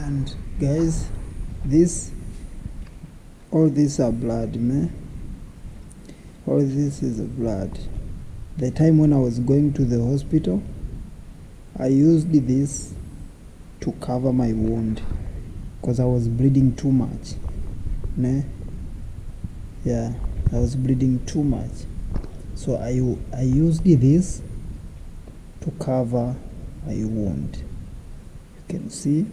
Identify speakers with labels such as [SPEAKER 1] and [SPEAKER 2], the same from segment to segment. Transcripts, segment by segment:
[SPEAKER 1] And guys, all these are blood, man. All this is blood. The time when I was going to the hospital, I used this to cover my wound because I was bleeding too much. Ne? Yeah, I was bleeding too much. So I used this to cover my wound. You can see.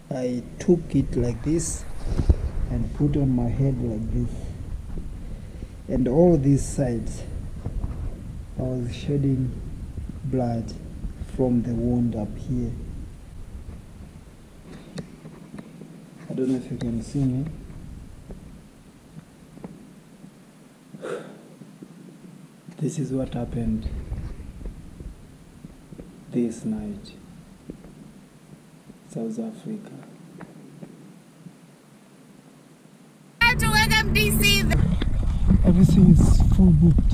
[SPEAKER 1] I took it like this and put on my head like this, and all these sides I was shedding blood from the wound up here. I don't know if you can see me. This is what happened this night, South Africa.
[SPEAKER 2] To welcome DC.
[SPEAKER 1] Everything is full booked.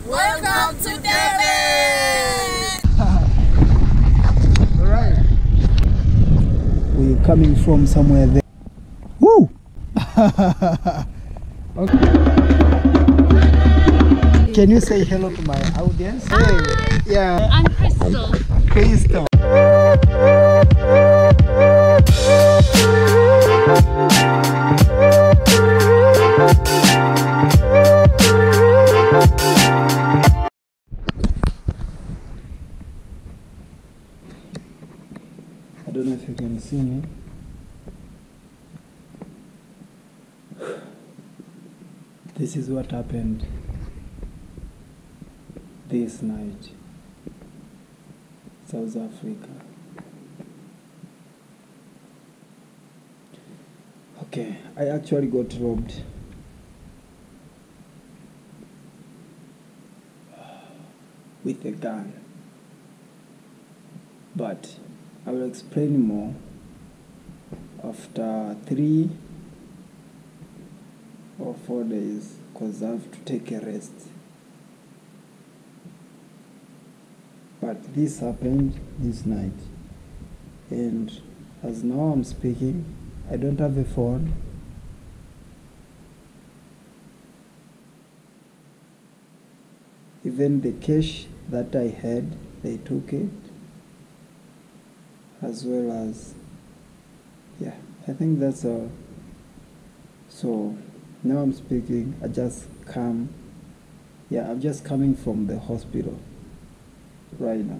[SPEAKER 2] Welcome to David.
[SPEAKER 1] Alright. We're coming from somewhere there. Woo! Okay. Can you say hello to my audience?
[SPEAKER 2] Hi.
[SPEAKER 1] Hey. Yeah.
[SPEAKER 2] I'm Crystal.
[SPEAKER 1] Crystal. I don't know if you can see me. This is what happened this night, South Africa. Okay, I actually got robbed. With a gun. But I will explain more after 3 or 4 days because I have to take a rest. But this happened this night, and as now I'm speaking, I don't have a phone. Even the cash that I had, they took it, as well as, yeah, I think that's all. So now I'm speaking, I'm just coming from the hospital right now.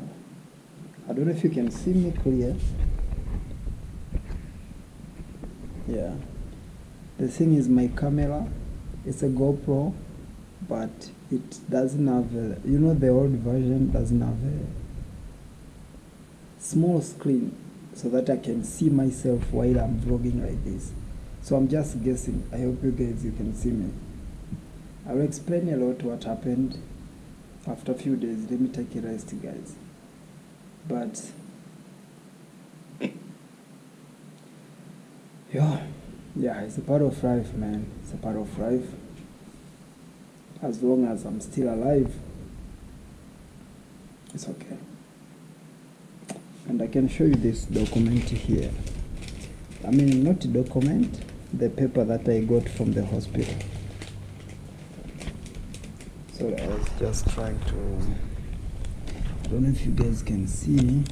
[SPEAKER 1] I don't know if you can see me clear. Yeah, the thing is, my camera, it's a GoPro, but it doesn't have a, the old version doesn't have a small screen so that I can see myself while I'm vlogging like this. So I'm just guessing. I hope you can see me. I will explain a lot what happened after a few days. Let me take a rest, guys. But yeah, it's a part of life, man. It's a part of life. As long as I'm still alive, it's okay. And I can show you this document here. I mean, not document, the paper that I got from the hospital. So I was just trying to, I don't know if you guys can see.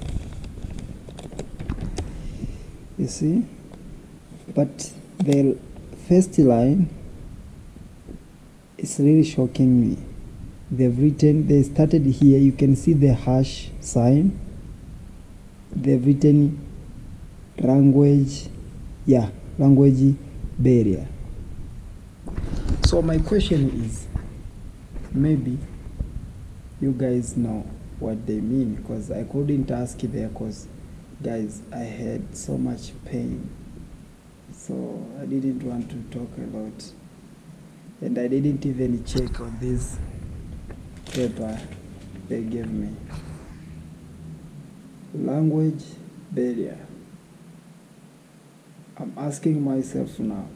[SPEAKER 1] You see? But the first line is really shocking me. They started here, you can see the hash sign. They've written language barrier. So my question is, maybe you guys know what they mean, because I couldn't ask there because, guys, I had so much pain. So I didn't want to talk a lot. And I didn't even check on this paper they gave me. Language barrier. I'm asking myself now,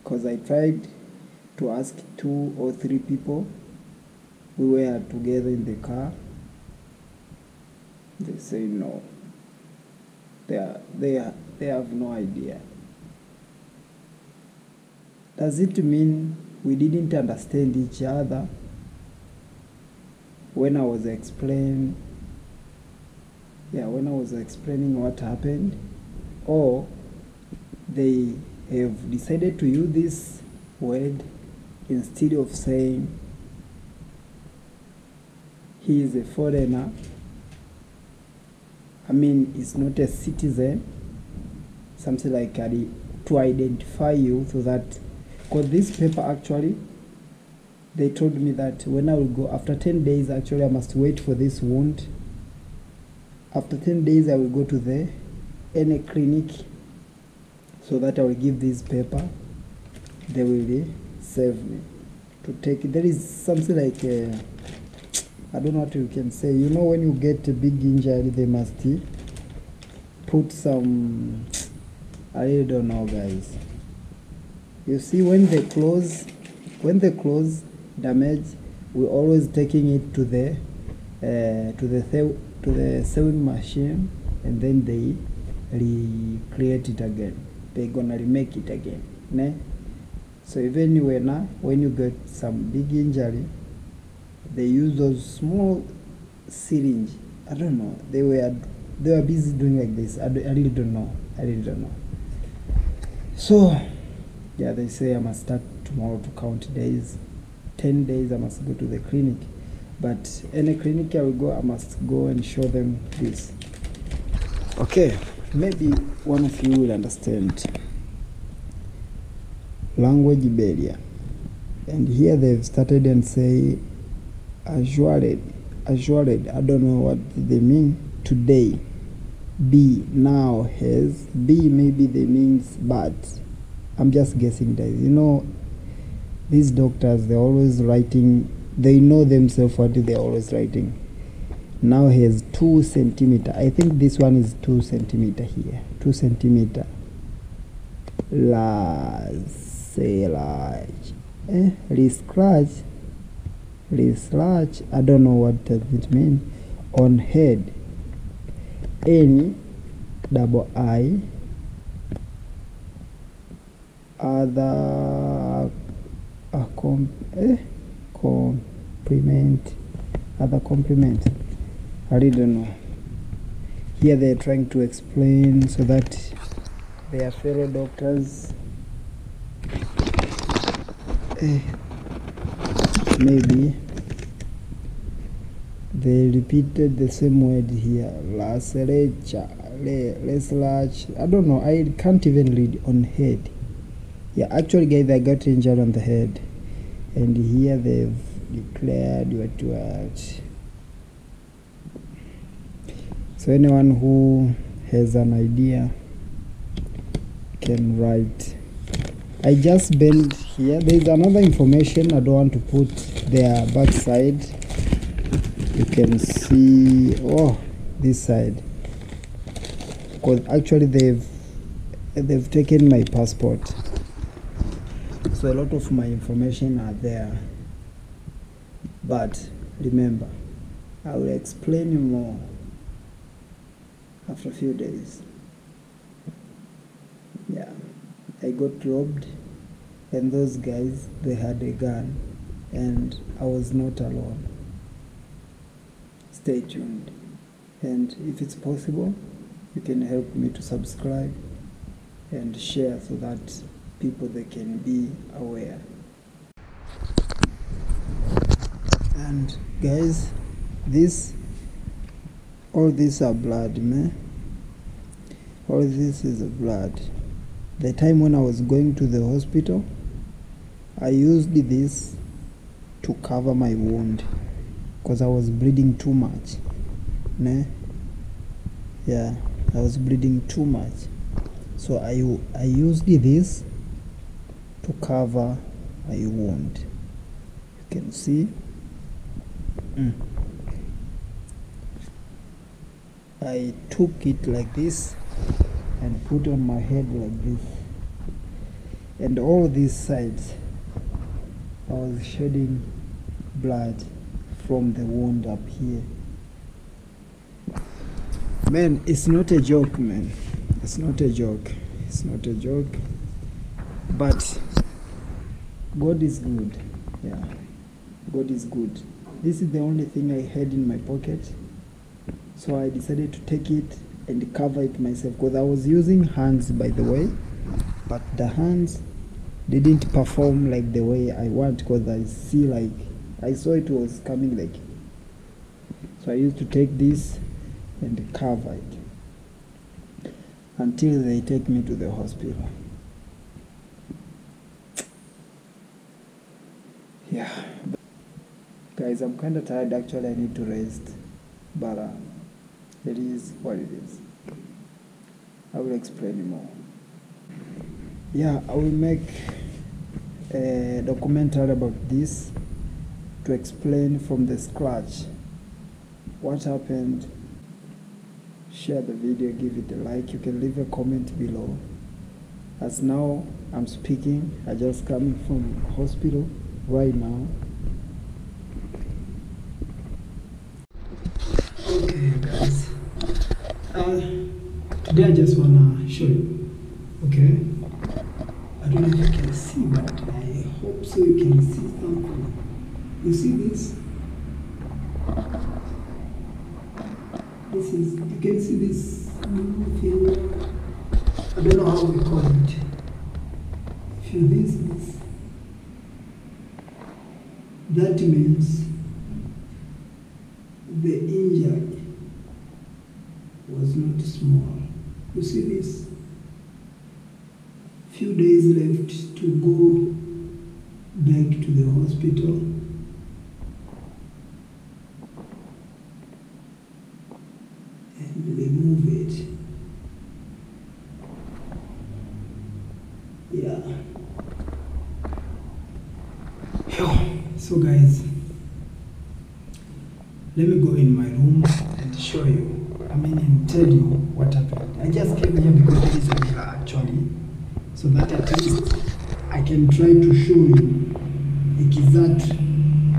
[SPEAKER 1] because I tried to ask 2 or 3 people. We were together in the car, They say no. They have no idea. Does it mean we didn't understand each other when I was explaining what happened? Or they have decided to use this word instead of saying he is a foreigner? I mean, he's not a citizen, something like that, to identify you, so that, because this paper actually, they told me that when I will go, after 10 days, actually I must wait for this wound. After 10 days, I will go to any clinic, so that I will give this paper. They will save me to take it. There is something like I don't know what you can say. You know, when you get a big injury, they must put some, I really don't know, guys. You see, when they close damage, we're always taking it to the sewing machine, and then they recreate it again. They're gonna remake it again, ne? So even when you get some big injury, they use those small syringe. I don't know. They were busy doing like this. I really don't know. So yeah, they say I must start tomorrow to count days. 10 days I must go to the clinic. But any clinic I will go, I must go and show them this. Okay, maybe one of you will understand language barrier. And here they've started and say assured. I don't know what they mean. Today, B now has. B maybe they means but. I'm just guessing, guys. You know, these doctors, they're always writing. They know themselves what they're always writing. Now he has 2 centimeter. I think this one is 2 centimeter here. 2 centimeter. Research. I don't know what does it mean. On head. Any double I. Other complement. I really don't know. Here they're trying to explain so that their fellow doctors maybe they repeated the same word here. Research. I don't know. I can't even read. On head. Yeah, actually, guys, I got injured on the head, and here they've declared what. So anyone who has an idea can write. I just bend here. There is another information I don't want to put their backside. You can see this side, because actually they've taken my passport. So a lot of my information are there. But remember, I will explain you more after a few days. Yeah, I got robbed, and those guys, they had a gun, and I was not alone. Stay tuned, and if it's possible, you can help me to subscribe and share so that people, they can be aware. And guys, all these are blood, man. All this is blood. The time when I was going to the hospital, I used this to cover my wound because I was bleeding too much. Ne? Yeah, I was bleeding too much. So I used this to cover my wound. You can see. I took it like this and put on my head like this, and all these sides I was shedding blood from the wound up here. Man, it's not a joke, man. It's not a joke. It's not a joke. But God is good. Yeah. God is good. This is the only thing I had in my pocket. So I decided to take it and cover it myself, because I was using hands, by the way, but the hands didn't perform like the way I want, because I saw it was coming like, so I used to take this and cover it until they take me to the hospital. Yeah, guys, I'm kind of tired. Actually, I need to rest, but it is what it is. I will explain more. Yeah, I will make a documentary about this to explain from the scratch what happened. Share the video, give it a like. You can leave a comment below. As now I'm speaking, I just coming from hospital right now. Okay, guys. Today I just wanna show you. Okay. I don't know if you can see, but I hope so you can see something. You see this? You can see this blue thing. I don't know how we call it. If you this, that means the injury was not small. You see this? Few days left to go back to the hospital. And remove it. Yeah. So guys, let me go in my room and show you. And tell you what happened. I just came here because there is a mirror actually, so that at least I can try to show you exactly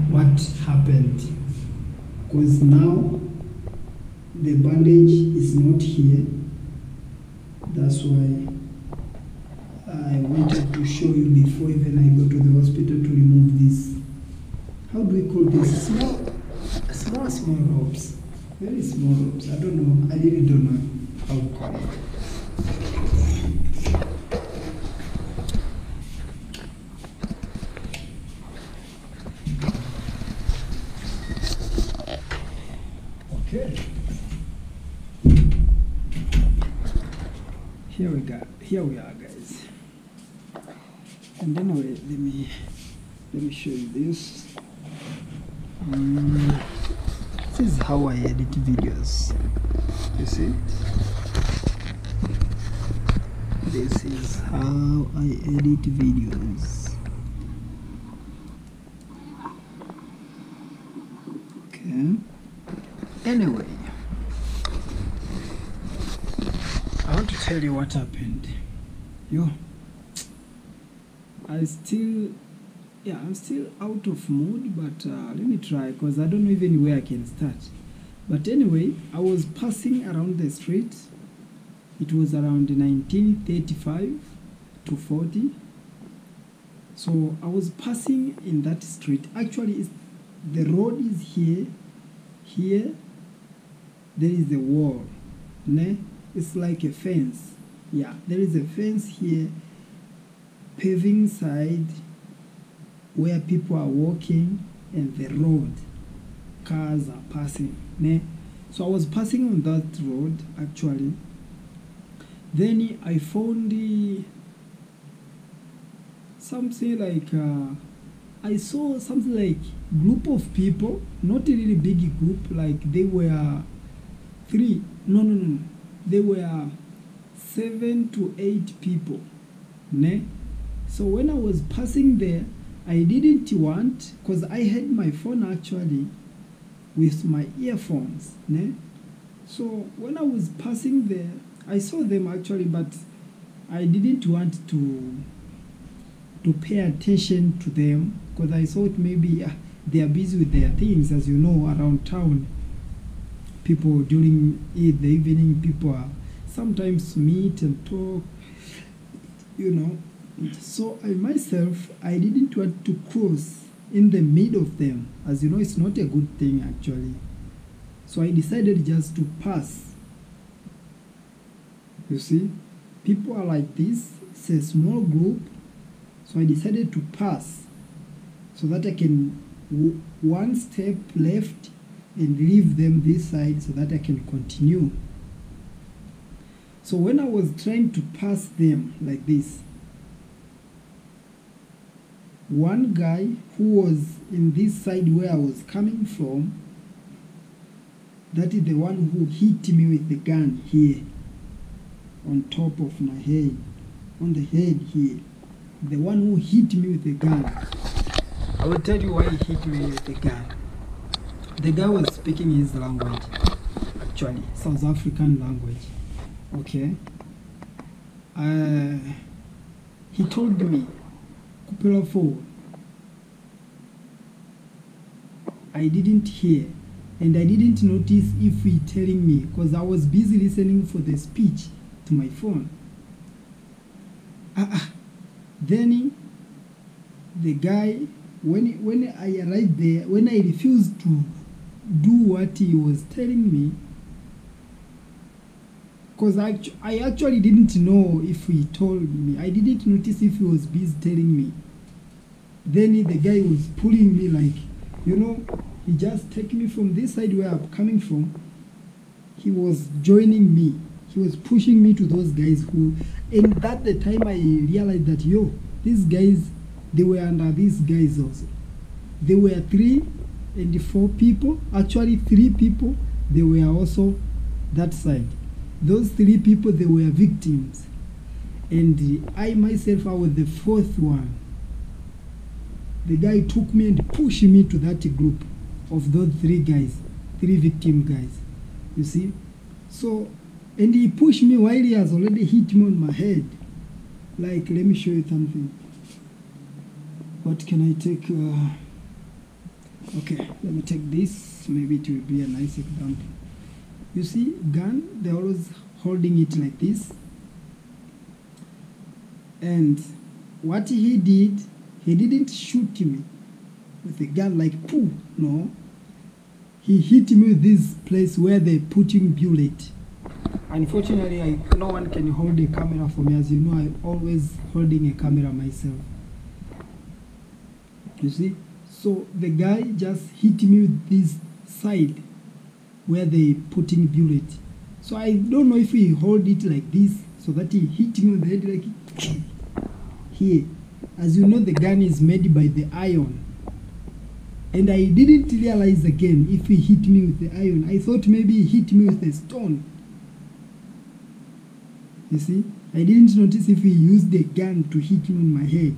[SPEAKER 1] what happened. Because now the bandage is not here. That's why I wanted to show you before even I go to the hospital to remove this. How do we call this? Small ropes. Very small ropes. I don't know. I really don't know how to call it. Okay. Here we are, guys. And anyway, let me show you this. This is how I edit videos. You see? This is how I edit videos. Okay. Anyway, I want to tell you what happened. I'm still out of mood, but let me try, because I don't know even where I can start. But anyway, I was passing around the street. It was around 1935 to 40. So I was passing in that street. Actually, the road is here. Here, there is a wall. It's like a fence. Yeah, there is a fence here, paving side, where people are walking, and the road, cars are passing. So I was passing on that road actually. Then I found something like I saw something like group of people, not a really big group, like they were they were 7 to 8 people. So when I was passing there, I didn't want, because I had my phone actually with my earphones. So when I was passing there, I saw them actually, but I didn't want to pay attention to them, because I thought maybe they are busy with their things. As you know, around town, people during the evening, people are sometimes meet and talk, you know. So I myself, I didn't want to cross in the middle of them. As you know, it's not a good thing actually. So I decided just to pass. You see, people are like this. It's a small group. So I decided to pass so that I can one step left and leave them this side so that I can continue. So when I was trying to pass them like this, one guy who was in this side where I was coming from, that is the one who hit me with the gun here, on top of my head, on the head here. The one who hit me with the gun. I will tell you why he hit me with the gun. The guy was speaking his language, actually, South African language. Okay. He told me, Kupela forward. I didn't hear, and I didn't notice if he telling me, because I was busy listening for the speech to my phone. Then the guy, when I arrived there, when I refused to do what he was telling me, because I actually didn't know if he told me. I didn't notice if he was busy telling me. Then the guy was pulling me like, you know, he just take me from this side where I'm coming from. He was joining me. He was pushing me to those guys who, and that the time I realized that, yo, these guys, they were under these guys also. There were 3 and 4 people, actually 3 people, they were also that side. Those 3 people, they were victims. And I myself, I was the 4th one. The guy took me and pushed me to that group of those 3 guys, 3 victim guys, you see. So, and he pushed me while he has already hit me on my head. Like, let me show you something. What can I take? Okay, let me take this. Maybe it will be a nice example. You see, gun, they're always holding it like this. And what he did, he didn't shoot me with a gun like pooh, no. He hit me with this place where they're putting bullet. Unfortunately, no one can hold a camera for me. As you know, I'm always holding a camera myself. You see? So the guy just hit me with this side where they putting bullet. So I don't know if he hold it like this so that he hit me with the head like here. As you know, the gun is made by the iron. And I didn't realize again if he hit me with the iron. I thought maybe he hit me with a stone. You see? I didn't notice if he used the gun to hit me on my head.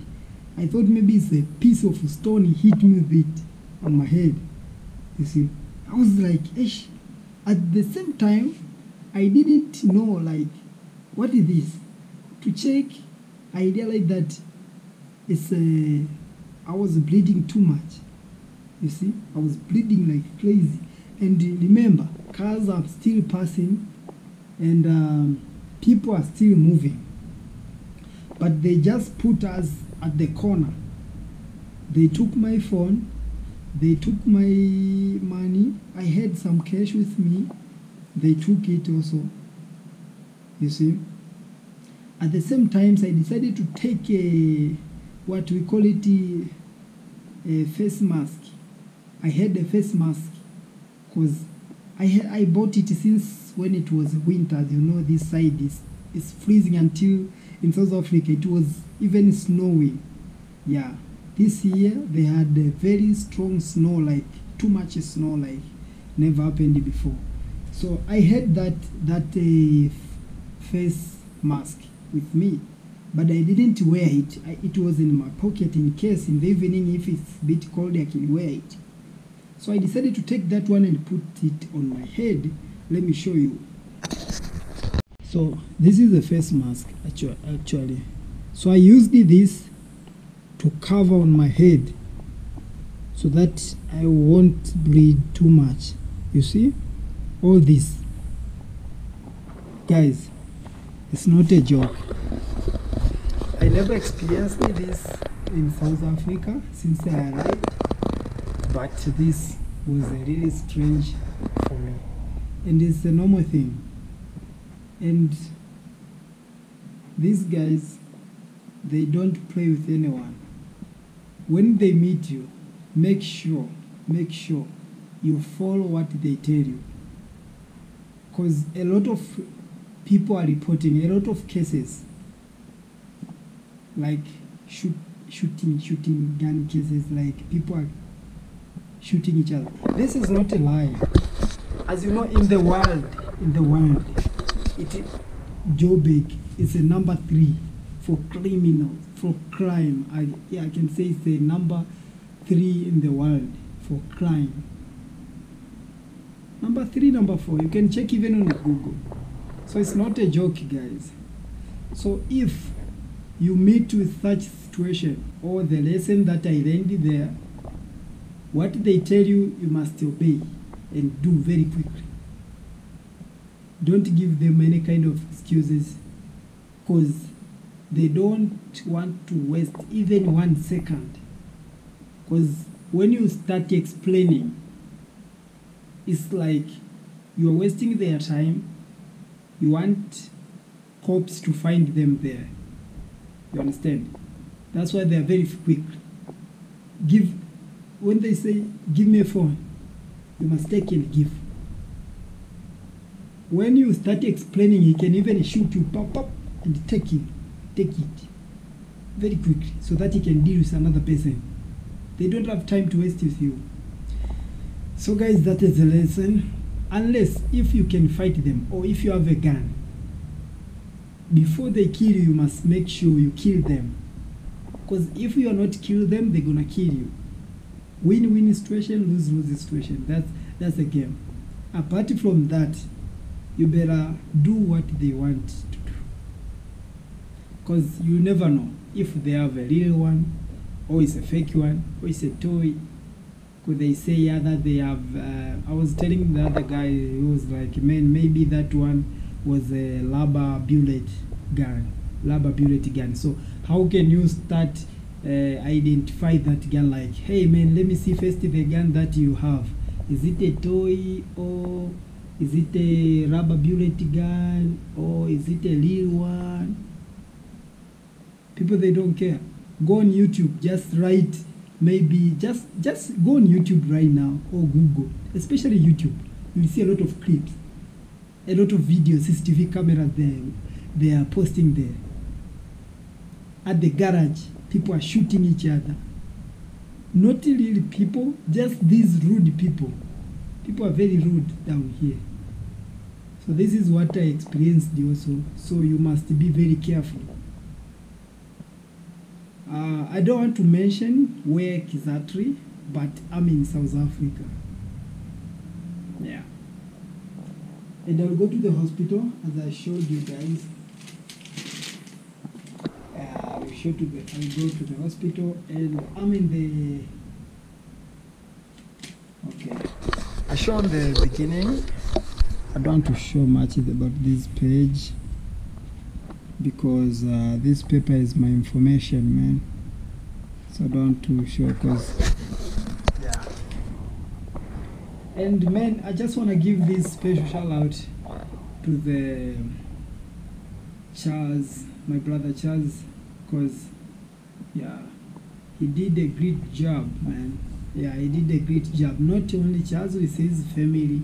[SPEAKER 1] I thought maybe it's a piece of stone he hit me with it on my head. You see? I was like, Esh. At the same time, I didn't know, like, what is this? To check, I realized that it's I was bleeding too much. You see? I was bleeding like crazy. And remember, cars are still passing and people are still moving. But they just put us at the corner. They took my phone. They took my money. I had some cash with me. They took it also. You see? At the same time, I decided to take a, what we call it, a face mask. I had a face mask because I bought it since when it was winter. You know, this side is freezing until in South Africa it was even snowing. Yeah, this year they had a very strong snow, like too much snow, like never happened before. So I had that face mask with me, but I didn't wear it. It was in my pocket in case in the evening if it's a bit cold I can wear it. So I decided to take that one and put it on my head. Let me show you. So this is the face mask actually. So I used this to cover on my head so that I won't bleed too much. You see? All this, guys, it's not a joke. I never experienced this in South Africa since I arrived, but this was really strange for me, and it's a normal thing. And these guys, they don't play with anyone. When they meet you, make sure you follow what they tell you, because a lot of people are reporting a lot of cases like shooting gun cases, like people are shooting each other. This is not a lie. As you know, in the world, Joburg is a number 3 for criminals, for crime. I can say it's the number 3 in the world for crime. Number 3, number 4. You can check even on Google. So it's not a joke, guys. So if you meet with such situation, or the lesson that I learned there, what they tell you, you must obey and do very quickly. Don't give them any kind of excuses, because they don't want to waste even 1 second. Because when you start explaining, it's like you're wasting their time. You want cops to find them there. You understand? That's why they are very quick. When they say, give me a phone, you must take and give. When you start explaining, he can even shoot you, pop, and take it very quickly, so that he can deal with another person. They don't have time to waste with you. So guys, that is the lesson. Unless if you can fight them, or if you have a gun, before they kill you, you must make sure you kill them. Because if you are not kill them, they're gonna kill you. Win-win situation, lose-lose situation. That's the game. Apart from that, you better do what they want to do. Because you never know if they have a real one, or it's a fake one, or it's a toy. Because they say that they have, I was telling the other guy, he was like, man, maybe that one was a rubber bullet gun. So how can you start identify that gun? Like, hey man, let me see first the gun that you have. Is it a toy, or is it a rubber bullet gun, or is it a real one? People, they don't care. Go on YouTube, just write, maybe just go on YouTube right now, or Google, especially YouTube. You will see a lot of clips, a lot of videos, CCTV cameras they are posting there. At the garage, people are shooting each other. Not really people, just these rude people. People are very rude down here. So this is what I experienced also. So you must be very careful. I don't want to mention where exactly, but I'm in South Africa. Yeah. And I'll go to the hospital, as I showed you guys. I'll go to the hospital, and I'm in the... Okay. I showed the beginning. I don't want to show much about this page, because this paper is my information, man. So I don't want to show, because yeah. And man, I just want to give this special shout out to the Charles, my brother Charles, because yeah, he did a great job, man. Yeah, he did a great job. Not only Charles, with his family.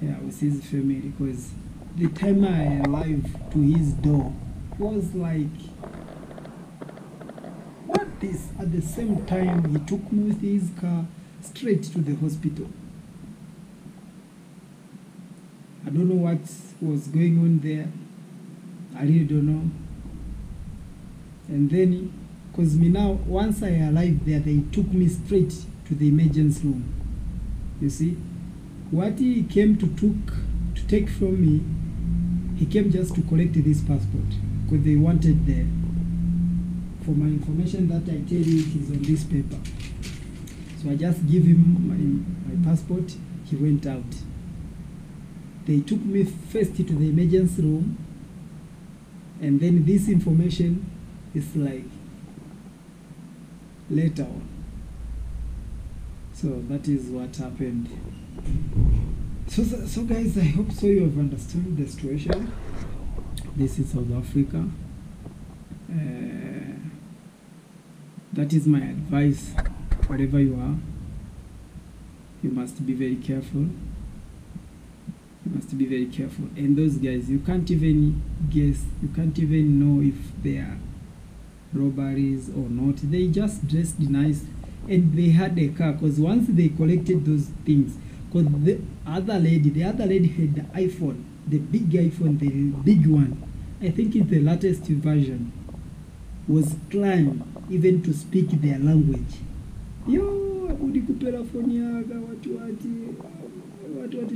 [SPEAKER 1] Yeah, with his family, because the time I arrived to his door was like, what this? At the same time, he took me with his car straight to the hospital. I don't know what was going on there. I really don't know. And then, because me now, once I arrived there, they took me straight to the emergency room. You see? What he came to take from me, he came just to collect this passport, because they wanted the, for my information that I tell you, it is on this paper. So I just give him my passport. He went out. They took me first to the emergency room, and then this information is like later on. So that is what happened. So guys, I hope so you have understood the situation. This is South Africa. That is my advice. Wherever you are, you must be very careful. You must be very careful. And those guys, you can't even guess, you can't even know if they are robberies or not. They just dressed nice, and they had a car, because once they collected those things, because the other lady had the iPhone, the big iPhone, the big one. I think it's the latest version. Was trying even to speak their language. Yo, udikupera phone yaga what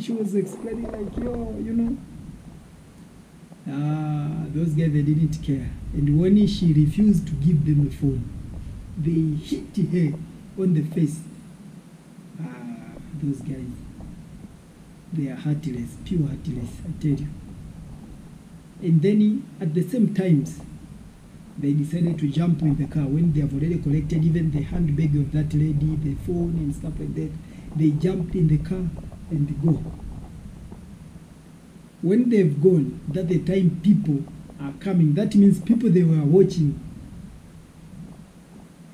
[SPEAKER 1] she was explaining, like, yo, you know. Those guys, they didn't care. And when she refused to give them the phone, they hit her on the face. Those guys, they are heartless, pure heartless, I tell you. And then at the same times, they decided to jump in the car when they have already collected even the handbag of that lady, the phone and stuff like that. They jumped in the car and go. When they've gone, that's the time people are coming. That means people they were watching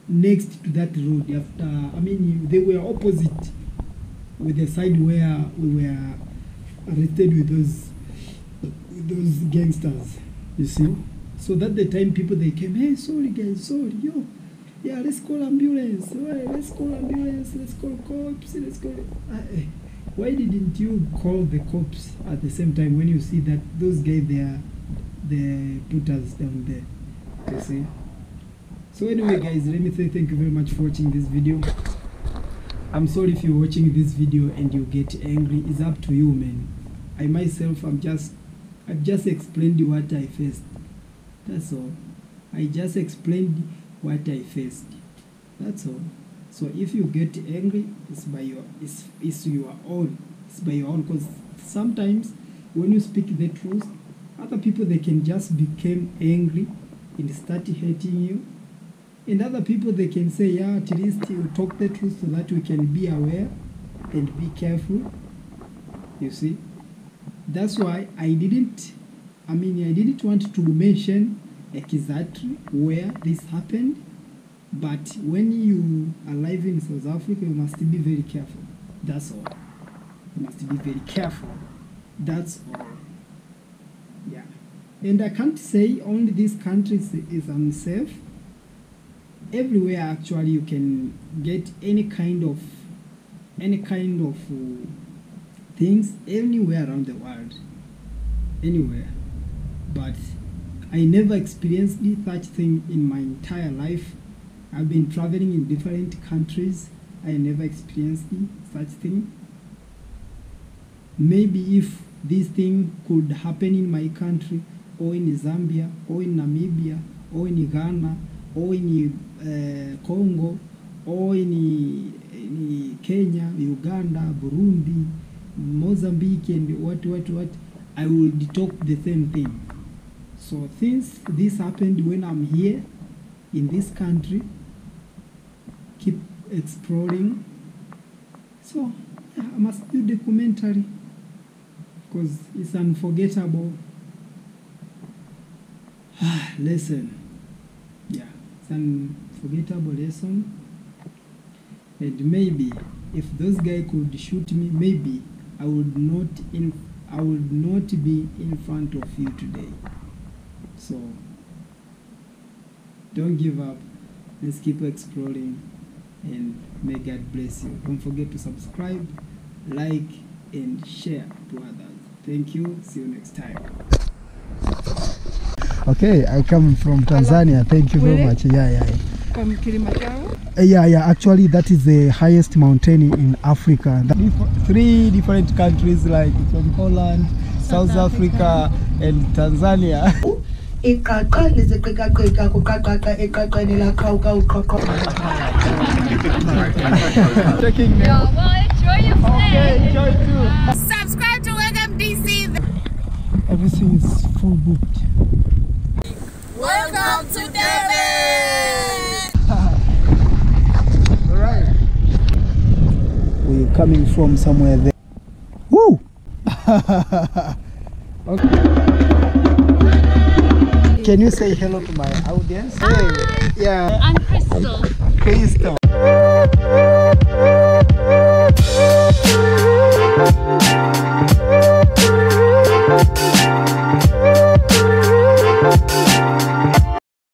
[SPEAKER 1] next to that road. They were opposite with the side where we were arrested with those gangsters, you see. So that the time people they came, hey, sorry guys, sorry, yo, yeah, let's call ambulance, right, let's call ambulance, let's call cops, let's call. Why didn't you call the cops at the same time when you see that those guys they put us down there, you see? So anyway, guys, let me say thank you very much for watching this video. I'm sorry if you're watching this video and you get angry. It's up to you, man. I myself, I've just explained what I faced. That's all. I just explained what I faced. That's all. So if you get angry, it's by your own. It's by your own. Because sometimes when you speak the truth, other people they can just become angry and start hating you. And other people they can say, yeah, at least you talk the truth so that we can be aware and be careful. You see? That's why I didn't want to mention exactly where this happened, but when you are live in South Africa, you must be very careful. That's all. You must be very careful. That's all. Yeah. And I can't say only this country is unsafe. Everywhere actually you can get any kind of things anywhere around the world. Anywhere. But I never experienced such thing in my entire life. I've been traveling in different countries. I never experienced such thing. Maybe if this thing could happen in my country, or in Zambia, or in Namibia, or in Ghana, or in Congo, or in Kenya, Uganda, Burundi, Mozambique, and what, I would talk the same thing. So since this happened when I'm here in this country, keep exploring. So yeah, I must do documentary because it's unforgettable. Lesson. Yeah, it's an unforgettable lesson. And maybe if those guys could shoot me, maybe I would not be in front of you today. So don't give up. Let's keep exploring, and may God bless you. Don't forget to subscribe, like, and share to others. Thank you. See you next time.
[SPEAKER 3] Okay, I come from Tanzania. Thank you very much. Yeah.
[SPEAKER 4] From Kilimanjaro?
[SPEAKER 3] Yeah. Actually, that is the highest mountain in Africa.
[SPEAKER 1] 3 different countries, like from Holland, South Africa, and Tanzania.
[SPEAKER 3] Taking
[SPEAKER 2] Yo, well, enjoy your stay.
[SPEAKER 1] Okay, enjoy too.
[SPEAKER 2] Subscribe to Welcome DC.
[SPEAKER 1] coming from somewhere there.
[SPEAKER 3] Woo!
[SPEAKER 1] Okay. Can you say hello to my audience?
[SPEAKER 2] Hi.
[SPEAKER 1] Yeah.
[SPEAKER 2] I'm Crystal.
[SPEAKER 1] Crystal.